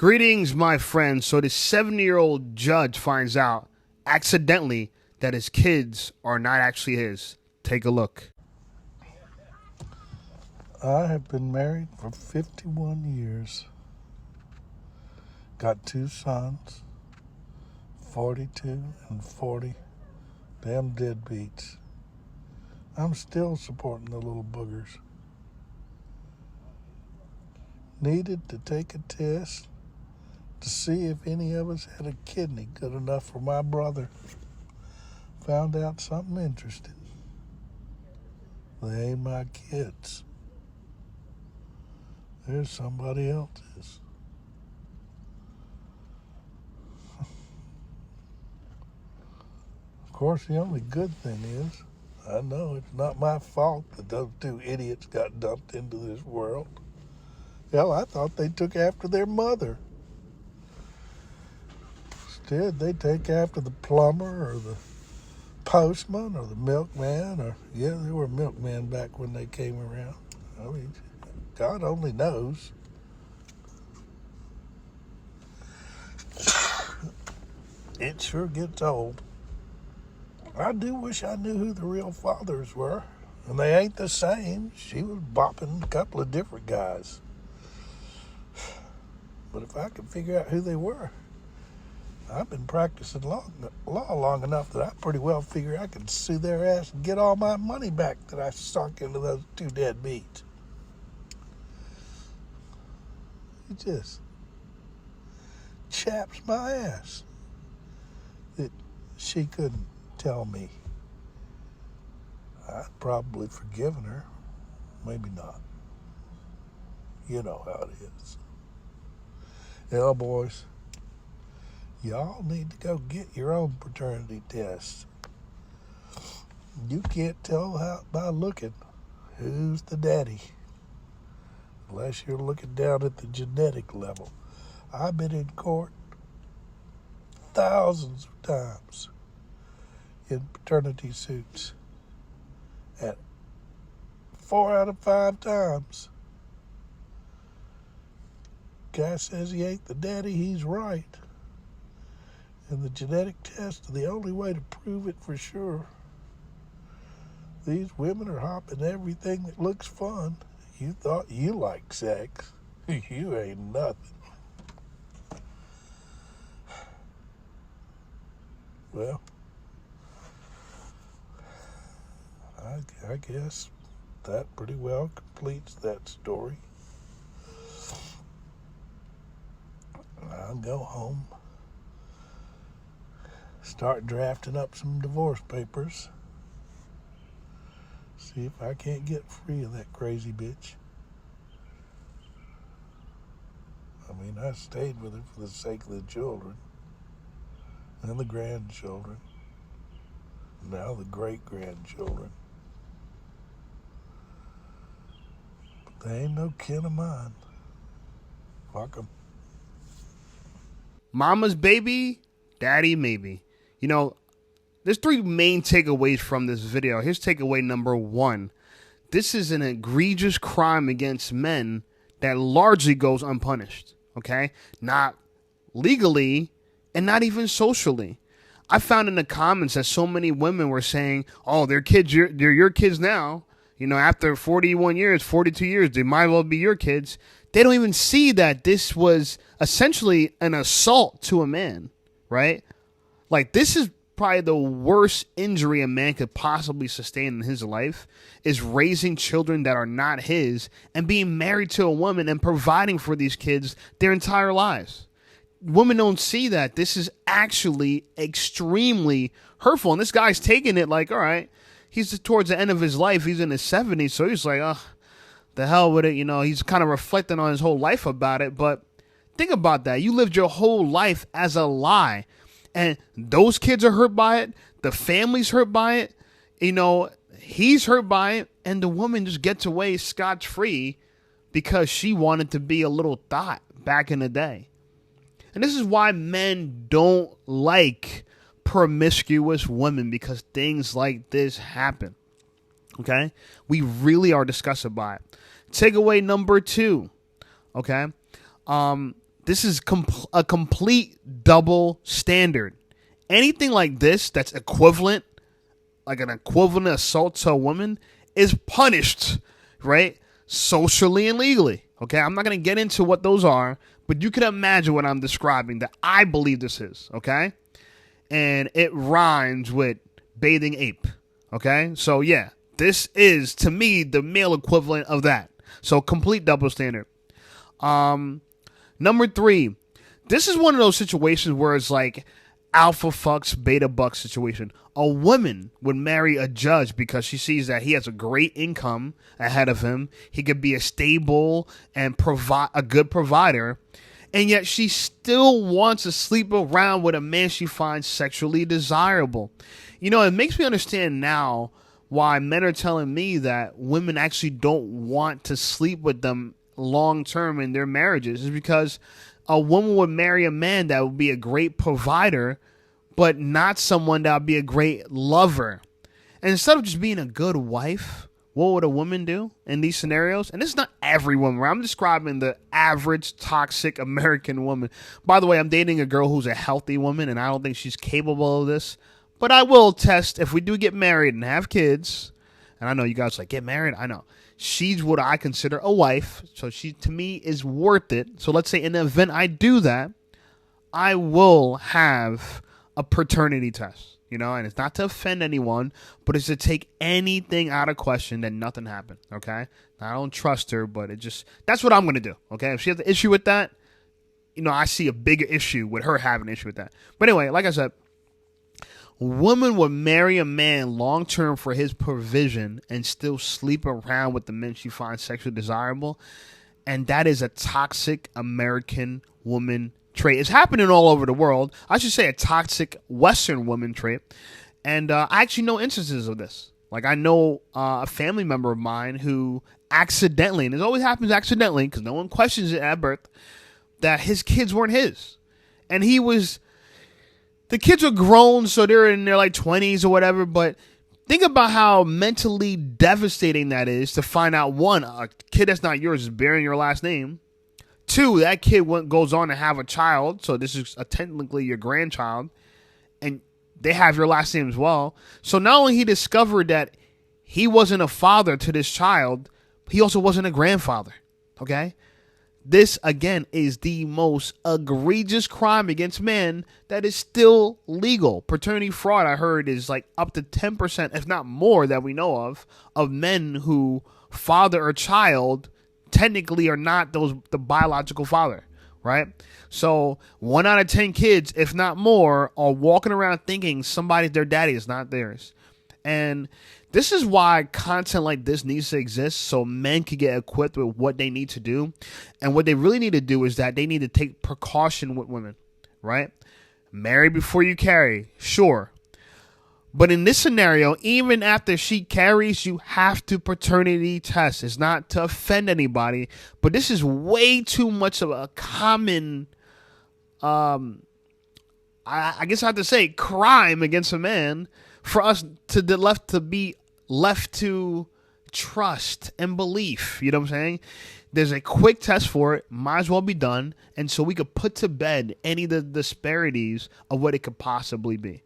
Greetings, my friends. So this 70-year-old judge finds out accidentally that his kids are not actually his. Take a look. I have been married for 51 years. Got 2 sons, 42 and 40. Damn deadbeats. I'm still supporting the little boogers. Needed to take a test to see if any of us had a kidney good enough for my brother. Found out something interesting. They ain't my kids. There's somebody else's. Of course, the only good thing is, I know it's not my fault that those 2 idiots got dumped into this world. Hell, I thought they took after their mother. Instead, they take after the plumber or the postman or the milkman, or, yeah, they were milkmen back when they came around. I mean, God only knows. It sure gets old. I do wish I knew who the real fathers were. And they ain't the same. She was bopping a couple of different guys. But if I could figure out who they were, I've been practicing law long enough that I pretty well figure I could sue their ass and get all my money back that I sunk into those 2 deadbeats. It just chaps my ass that she couldn't tell me. I'd probably forgiven her. Maybe not. You know how it is. Yeah, boys, y'all need to go get your own paternity test. You can't tell by looking who's the daddy unless you're looking down at the genetic level. I've been in court thousands of times in paternity suits, and 4 out of 5 times, guy says he ain't the daddy, he's right. And the genetic test is the only way to prove it for sure. These women are hopping everything that looks fun. You thought you liked sex. You ain't nothing. Well, I guess that pretty well completes that story. I'll go home, start drafting up some divorce papers, see if I can't get free of that crazy bitch. I mean, I stayed with her for the sake of the children and the grandchildren, now the great-grandchildren. But they ain't no kin of mine. Fuck 'em. Mama's baby, daddy maybe. You know, there's 3 main takeaways from this video. Here's takeaway number 1. This is an egregious crime against men that largely goes unpunished, okay? Not legally and not even socially. I found in the comments that so many women were saying, oh, they're kids, they're your kids now. You know, after 41 years, 42 years, they might well be your kids. They don't even see that this was essentially an assault to a man, right? Like, this is probably the worst injury a man could possibly sustain in his life, is raising children that are not his and being married to a woman and providing for these kids their entire lives. Women don't see that. This is actually extremely hurtful. And this guy's taking it like, all right, he's towards the end of his life. He's in his 70s. So he's like, oh, the hell with it. You know, he's kind of reflecting on his whole life about it. But think about that. You lived your whole life as a lie. And those kids are hurt by it. The family's hurt by it. You know, he's hurt by it. And the woman just gets away scot-free because she wanted to be a little thought back in the day. And this is why men don't like promiscuous women, because things like this happen. Okay? We really are disgusted by it. Takeaway number 2. Okay? This is a complete double standard. Anything like this that's equivalent, like an equivalent assault to a woman, is punished, right? Socially and legally. Okay, I'm not going to get into what those are, but you can imagine what I'm describing that I believe this is, okay? And it rhymes with bathing ape, okay? So yeah, this is, to me, the male equivalent of that. So complete double standard. Number 3, this is one of those situations where it's like alpha fucks beta bucks situation. A woman would marry a judge because she sees that he has a great income ahead of him. He could be a stable and a good provider. And yet she still wants to sleep around with a man she finds sexually desirable. You know, it makes me understand now why men are telling me that women actually don't want to sleep with them long term in their marriages. Is because a woman would marry a man that would be a great provider, but not someone that would be a great lover. And instead of just being a good wife, what would a woman do in these scenarios? And this is not every woman. I'm describing the average toxic American woman. By the way, I'm dating a girl who's a healthy woman, and I don't think she's capable of this. But I will test if we do get married and have kids. And I know you guys like, get married? I know. She's what I consider a wife. So she, to me, is worth it. So let's say in the event I do that, I will have a paternity test. You know, and it's not to offend anyone, but it's to take anything out of question that nothing happened, okay? Now, I don't trust her, but that's what I'm going to do, okay? If she has an issue with that, you know, I see a bigger issue with her having an issue with that. But anyway, like I said, a woman would marry a man long-term for his provision and still sleep around with the men she finds sexually desirable, and that is a toxic American woman trait. It's happening all over the world. I should say a toxic Western woman trait. And I actually know instances of this. Like I know a family member of mine who accidentally, and it always happens accidentally because no one questions it at birth, that his kids weren't his. And the kids are grown, so they're in their like 20s or whatever, but think about how mentally devastating that is to find out, one, a kid that's not yours is bearing your last name. 2, that kid goes on to have a child, so this is technically your grandchild, and they have your last name as well. So not only he discovered that he wasn't a father to this child, he also wasn't a grandfather, okay? This, again, is the most egregious crime against men that is still legal. Paternity fraud, I heard, is like up to 10%, if not more, that we know of men who father a child technically are not the biological father, right? So 1 out of 10 kids, if not more, are walking around thinking somebody's their daddy is not theirs. And this is why content like this needs to exist, so men can get equipped with what they need to do. And what they really need to do is that they need to take precaution with women, right? Marry before you carry, sure. But in this scenario, even after she carries, you have to paternity test. It's not to offend anybody, but this is way too much of a common, I guess I have to say, crime against a man for us to be left to trust and belief. You know what I'm saying? There's a quick test for it, might as well be done, and so we could put to bed any of the disparities of what it could possibly be.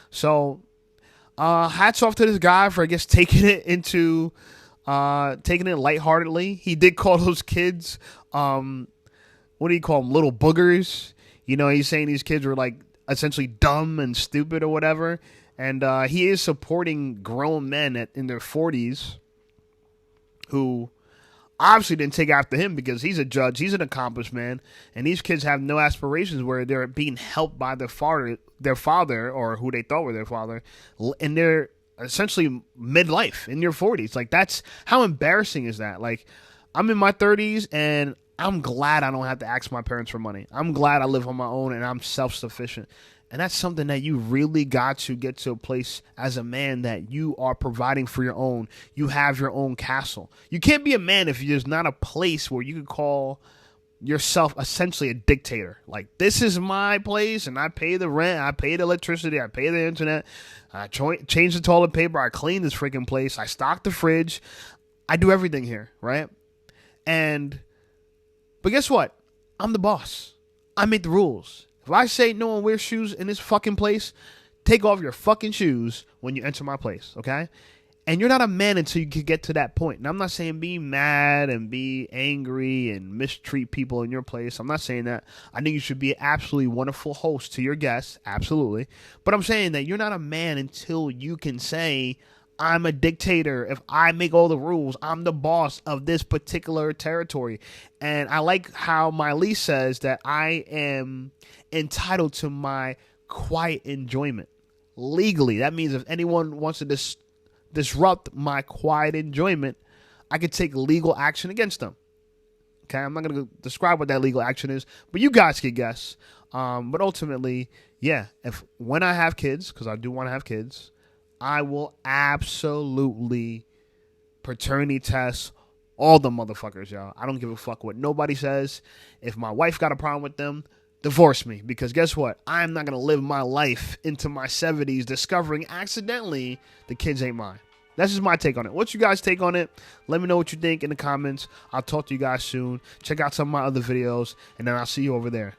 So hats off to this guy for, I guess, taking it lightheartedly. He did call those kids, what do you call them, little boogers. You know, he's saying these kids were like essentially dumb and stupid or whatever. And he is supporting grown men in their 40s who obviously didn't take after him because he's a judge, he's an accomplished man, and these kids have no aspirations where they're being helped by their father, or who they thought were their father, and they're essentially midlife in your 40s. Like, that's how embarrassing is that? Like, I'm in my 30s and I'm glad I don't have to ask my parents for money. I'm glad I live on my own and I'm self-sufficient. And that's something that you really got to get to a place as a man that you are providing for your own. You have your own castle. You can't be a man if there's not a place where you could call yourself essentially a dictator. Like, this is my place and I pay the rent, I pay the electricity, I pay the internet, I change the toilet paper, I clean this freaking place, I stock the fridge, I do everything here, right? But guess what? I'm the boss. I make the rules. If I say no one wears shoes in this fucking place, take off your fucking shoes when you enter my place, okay? And you're not a man until you can get to that point. And I'm not saying be mad and be angry and mistreat people in your place. I'm not saying that. I think you should be an absolutely wonderful host to your guests. Absolutely. But I'm saying that you're not a man until you can say, I'm a dictator. If I make all the rules, I'm the boss of this particular territory. And I like how my lease says that I am entitled to my quiet enjoyment. Legally. That means if anyone wants to disrupt my quiet enjoyment, I could take legal action against them. Okay, I'm not going to describe what that legal action is, but you guys can guess. But ultimately, yeah, when I have kids, because I do want to have kids, I will absolutely paternity test all the motherfuckers, y'all. I don't give a fuck what nobody says. If my wife got a problem with them, divorce me. Because guess what? I'm not going to live my life into my 70s discovering accidentally the kids ain't mine. That's just my take on it. What's you guys' take on it? Let me know what you think in the comments. I'll talk to you guys soon. Check out some of my other videos, and then I'll see you over there.